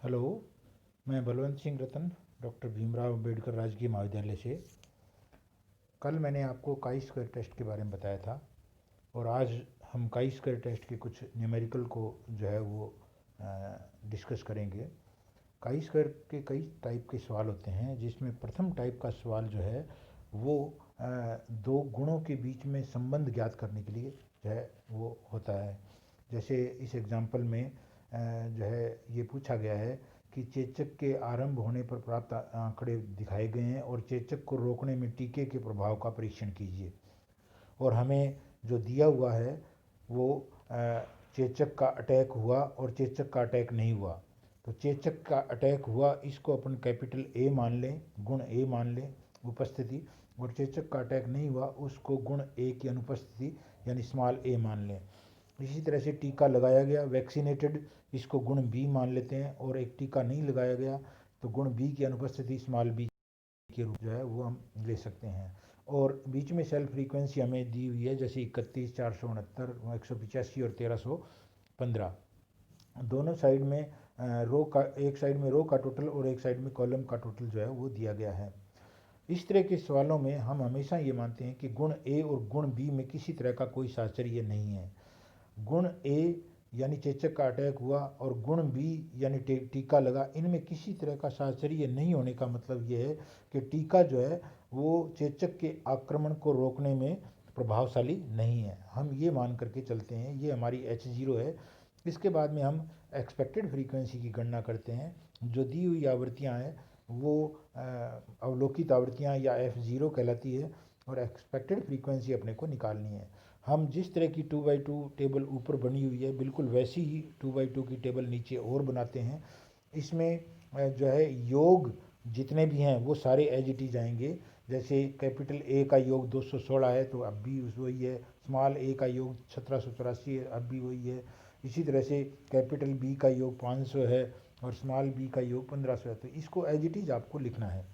Hello. मैं बलवंत सिंह रतन, doctor Bhimrao Ambedkar राजकीय महाविद्यालय से। कल मैंने आपको काई स्क्वायर टेस्ट के बारे में बताया था और आज हम काई स्क्वायर टेस्ट के कुछ न्यूमेरिकल को जो है वो डिस्कस करेंगे। काई स्क्वायर के कई टाइप के सवाल होते हैं, जिसमें प्रथम टाइप का सवाल जो है वो दो गुणों के बीच में संबंध ज्ञात करने के लिए जो है वो होता है। जैसे इस एग्जाम्पल में जो है ये पूछा गया है कि चेचक के आरंभ होने पर प्राप्त आंकड़े दिखाए गए हैं और चेचक को रोकने में टीके के प्रभाव का परीक्षण कीजिए। और हमें जो दिया हुआ है वो चेचक का अटैक हुआ और चेचक का अटैक नहीं हुआ। तो चेचक का अटैक हुआ, इसको अपन कैपिटल ए मान लें, गुण ए मान लें उपस्थिति, और चेचक का अटैक नहीं हुआ उसको गुण ए की अनुपस्थिति यानी स्मॉल ए मान लें। इसी तरह से टीका लगाया गया वैक्सीनेटेड, इसको गुण बी मान लेते हैं, और एक टीका नहीं लगाया गया तो गुण बी की अनुपस्थिति स्मॉल बी के रूप जो है वो हम ले सकते हैं। और बीच में सेल फ्रीक्वेंसी हमें दी हुई है, जैसे 31, 469, 185 और 1315। दोनों साइड में रो का, एक साइड में रो का टोटल और एक साइड में कॉलम का टोटल जो है वो दिया गया है। इस तरह के सवालों में हम हमेशा ये मानते हैं कि गुण ए और गुण बी में किसी तरह का कोई साहचर्य नहीं है। गुण ए यानी चेचक का अटैक हुआ और गुण बी यानी टीका लगा, इनमें किसी तरह का साहचर्य नहीं होने का मतलब ये है कि टीका जो है वो चेचक के आक्रमण को रोकने में प्रभावशाली नहीं है। हम ये मान करके चलते हैं, ये हमारी H0 है। इसके बाद में हम एक्सपेक्टेड फ्रीक्वेंसी की गणना करते हैं। जो दी हुई आवृत्तियाँ हैं वो अवलोकित आवृत्तियाँ या F0 कहलाती है, और एक्सपेक्टेड फ्रीक्वेंसी अपने को निकालनी है। हम जिस तरह की 2x2 टेबल ऊपर बनी हुई है, बिल्कुल वैसी ही 2x2 की टेबल नीचे और बनाते हैं। इसमें जो है योग जितने भी हैं वो सारे एज इट इज आएंगे। जैसे कैपिटल ए का योग 216 है तो अब भी वही है, स्मॉल ए का योग 1784 है अब भी वही है। इसी तरह से कैपिटल बी का योग 500 है और स्मॉल बी का योग 1500 है, तो इसको एज इट इज आपको लिखना है।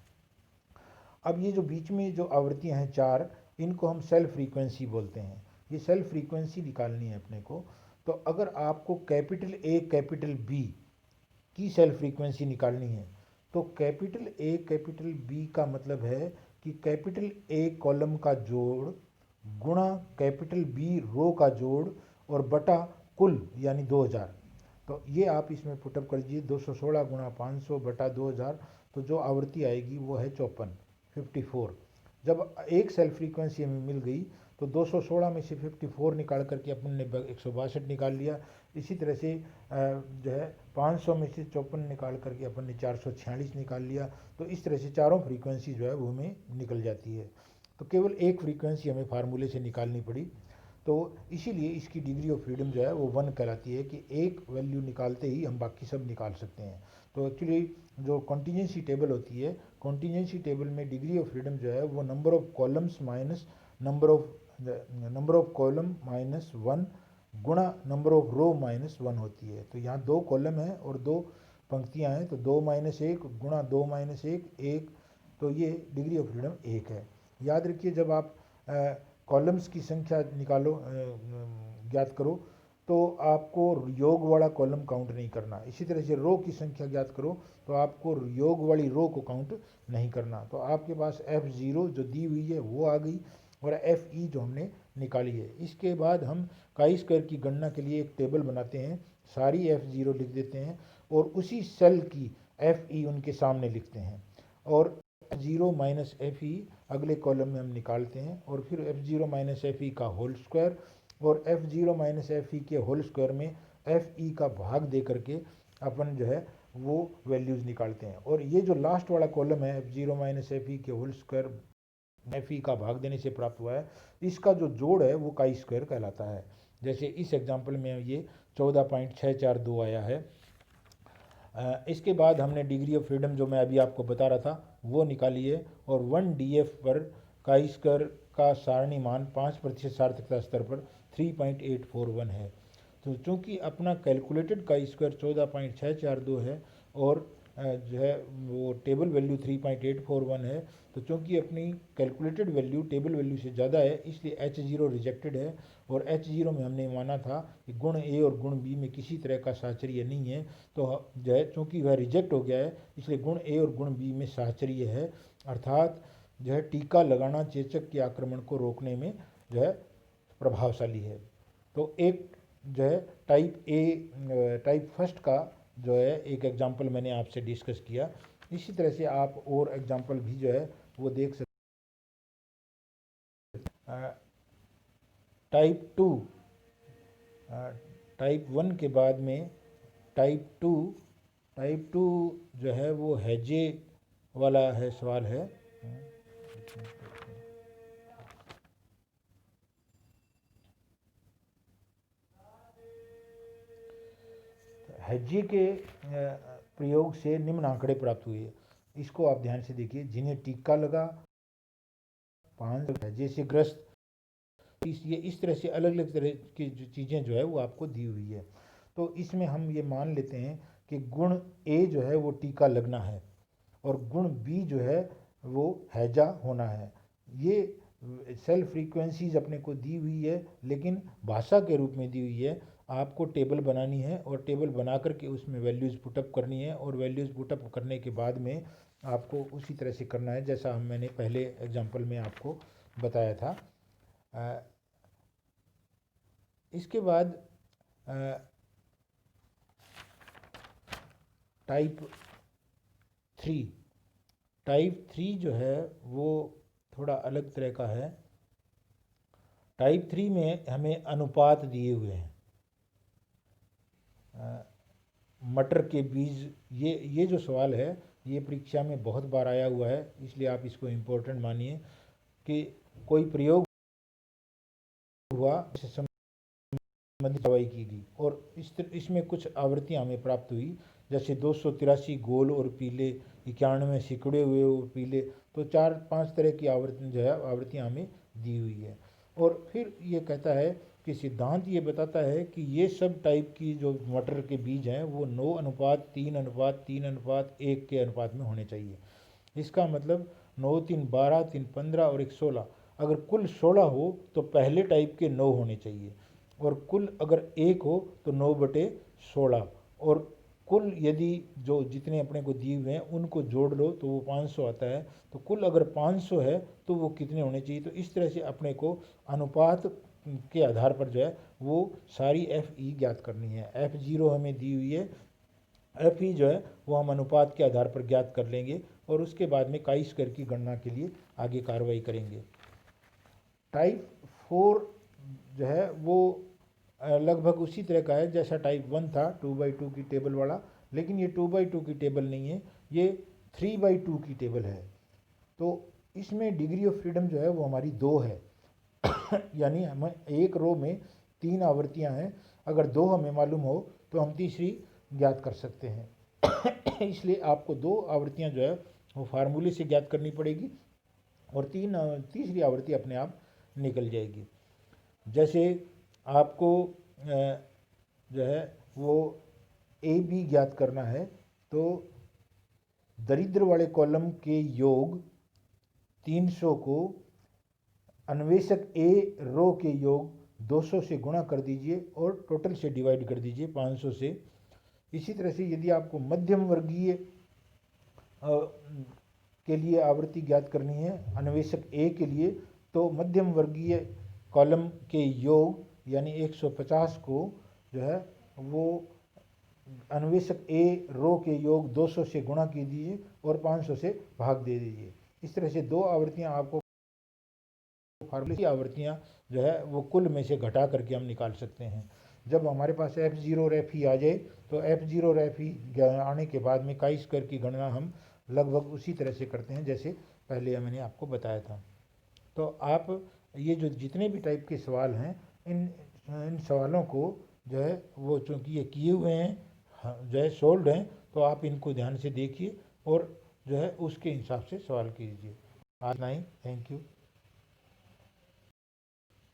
अब ये जो बीच में जो आवृत्तियाँ हैं चार, इनको हम सेल फ्रीक्वेंसी बोलते हैं। ये सेल फ्रीक्वेंसी निकालनी है अपने को। तो अगर आपको कैपिटल ए कैपिटल बी की सेल फ्रीक्वेंसी निकालनी है तो कैपिटल ए कैपिटल बी का मतलब है कि कैपिटल ए कॉलम का जोड़ गुणा कैपिटल बी रो का जोड़ और बटा कुल यानी 2000। तो ये आप इसमें पुटअप कर दीजिए, 216 गुणा 500 बटा 2000, तो जो आवृत्ति आएगी वो है 54। जब एक सेल फ्रीक्वेंसी हमें मिल गई तो 216 में से 54 निकाल करके अपन ने 162 निकाल लिया। इसी तरह से जो है 500 में से 54 निकाल करके अपन ने 446 निकाल लिया। तो इस तरह से चारों फ्रीक्वेंसी जो है वो हमें निकल जाती है। तो केवल एक फ्रीक्वेंसी हमें फार्मूले से निकालनी पड़ी। तो इसीलिए इसकी डिग्री ऑफ फ्रीडम जो है वो 1 कहलाती है कि एक वैल्यू निकालते ही हम बाकी सब निकाल सकते हैं। तो एक्चुअली जो कॉन्टीजेंसी टेबल होती है, कॉन्टीजेंसी टेबल में डिग्री ऑफ फ्रीडम जो है वो number of columns minus number of column minus 1 गुणा नंबर ऑफ रो माइनस 1 होती है। तो यहाँ दो कॉलम है और दो पंक्तियाँ हैं, तो 2 माइनस 1 गुणा 2 माइनस 1 1, तो ये डिग्री ऑफ फ्रीडम 1 है। याद रखिए, जब आप कॉलम्स की संख्या निकालो ज्ञात करो तो आपको योग वाला कॉलम काउंट नहीं करना। इसी तरह से रो की संख्या ज्ञात करो तो आपको योग वाली रो को काउंट नहीं करना। तो आपके पास F0 जो दी हुई है वो आ गई और FE जो हमने निकाली है। इसके बाद हम काई स्क्वायर की गणना के लिए एक टेबल बनाते हैं, सारी F0 लिख देते हैं और उसी सेल की FE उनके सामने लिखते हैं, और F0 माइनस FE अगले कॉलम में हम निकालते हैं, और फिर F0 माइनस FE का होल स्क्वायर, और F0 माइनस FE के होल स्क्वायर में FE का भाग दे करके अपन जो है वो वैल्यूज़ निकालते हैं। और ये जो लास्ट वाला कॉलम है F0 माइनस FE के होल स्क्वायर FE का भाग देने से प्राप्त हुआ है, इसका जो जोड़ है वो काई स्क्वायर कहलाता है। जैसे इस एग्जाम्पल में ये 14.642 आया है। इसके बाद हमने डिग्री ऑफ फ्रीडम जो मैं अभी आपको बता रहा था वो निकाली है, और 1 DF पर काई स्क्वायर का सारणी मान 5% सार्थकता स्तर पर 3.841 है। तो चूंकि अपना कैलकुलेटेड काई स्क्वायर 14.642 है और जो है वो टेबल वैल्यू 3.841 है, तो चूँकि अपनी कैलकुलेटेड वैल्यू टेबल वैल्यू से ज़्यादा है इसलिए H0 रिजेक्टेड है। और H0 में हमने माना था कि गुण A और गुण B में किसी तरह का साहचर्य नहीं है, तो जो है चूँकि वह रिजेक्ट हो गया है इसलिए गुण A और गुण B में साहचर्य है, अर्थात जो है टीका लगाना चेचक के आक्रमण को रोकने में जो है प्रभावशाली है। तो एक जो है टाइप फर्स्ट का जो है एक एग्जाम्पल मैंने आपसे डिस्कस किया। इसी तरह से आप और एग्जाम्पल भी जो है वो देख सकते। टाइप 1 के बाद में टाइप टू जो है वो हैजे वाला है सवाल है। हैजे के प्रयोग से निम्न आंकड़े प्राप्त हुए। इसको आप ध्यान से देखिए। जिन्हें टीका लगा 5 हैजे से ग्रस्त, ये इस तरह से अलग अलग तरह की जो चीज़ें जो है वो आपको दी हुई है। तो इसमें हम ये मान लेते हैं कि गुण ए जो है वो टीका लगना है और गुण बी जो है वो हैजा होना है। ये सेल फ्रीक्वेंसीज अपने को दी हुई है, लेकिन भाषा के रूप में दी हुई है। आपको टेबल बनानी है और टेबल बना करके उसमें वैल्यूज़ पुटअप करनी है और वैल्यूज़ पुटअप करने के बाद में आपको उसी तरह से करना है जैसा मैंने पहले एग्जांपल में आपको बताया था। इसके बाद टाइप थ्री जो है वो थोड़ा अलग तरह का है। टाइप 3 में हमें अनुपात दिए हुए हैं। मटर के बीज, ये जो सवाल है ये परीक्षा में बहुत बार आया हुआ है, इसलिए आप इसको इम्पोर्टेंट मानिए कि कोई प्रयोग हुआ इससे संबंधित दवाई की गई और इसमें कुछ आवृत्तियाँ हमें प्राप्त हुई, जैसे 283 गोल और पीले, 91 सिकुड़े हुए और पीले। तो 4-5 तरह की आवृत्तियाँ हमें दी हुई है। और फिर ये कहता है कि सिद्धांत ये बताता है कि ये सब टाइप की जो मटर के बीज हैं वो 9:3:3:1 के अनुपात में होने चाहिए। इसका मतलब 9, 3, 12, 3, 15 और 1, 16। अगर कुल 16 हो तो पहले टाइप के 9 होने चाहिए, और कुल अगर 1 हो तो 9/16, और कुल यदि जो जितने अपने को दिए हुए हैं उनको जोड़ लो तो वो 500 आता है। तो कुल अगर 500 है तो वो कितने होने चाहिए। तो इस तरह से अपने को अनुपात के आधार पर जो है वो सारी FE ज्ञात करनी है। F0 हमें दी हुई है, FE जो है वो हम अनुपात के आधार पर ज्ञात कर लेंगे और उसके बाद में काई स्क्वायर की गणना के लिए आगे कार्रवाई करेंगे। टाइप 4 जो है वो लगभग उसी तरह का है जैसा टाइप 1 था, 2x2 की टेबल वाला, लेकिन ये 2x2 की टेबल नहीं है, ये 3x2 की टेबल है। तो इसमें डिग्री ऑफ फ्रीडम जो है वो हमारी 2 है यानी हमें एक रो में 3 आवृत्तियां हैं। अगर 2 हमें मालूम हो तो हम तीसरी ज्ञात कर सकते हैं इसलिए आपको 2 आवृत्तियां जो है वो फार्मूले से ज्ञात करनी पड़ेगी और तीसरी आवृत्ति अपने आप निकल जाएगी। जैसे आपको जो है वो AB ज्ञात करना है, तो दरिद्र वाले कॉलम के योग 300 को अन्वेषक A रो के योग 200 से गुणा कर दीजिए और टोटल से डिवाइड कर दीजिए 500 से। इसी तरह से यदि आपको मध्यम वर्गीय के लिए आवृत्ति ज्ञात करनी है अन्वेषक A के लिए, तो मध्यम वर्गीय कॉलम के योग यानी 150 को जो है वो अन्वेषक A रो के योग 200 से गुणा कीजिए और 500 से भाग दे दीजिए। इस तरह से 2 आवृत्तियां आपको फार्मूले की आवृत्तियां जो है वो कुल में से घटा करके हम निकाल सकते हैं। जब हमारे पास F0 और FE आ जाए तो F0 और FE आने के बाद में काई स्क्वायर की गणना हम लगभग उसी तरह से करते हैं जैसे पहले मैंने आपको बताया था। तो आप ये जो जितने भी टाइप के सवाल हैं इन सवालों को जो है वो चूँकि ये किए हुए हैं जो है सोल्ड हैं, तो आप इनको ध्यान से देखिए और जो है उसके हिसाब से सवाल कीजिए। आज नहीं, थैंक यू।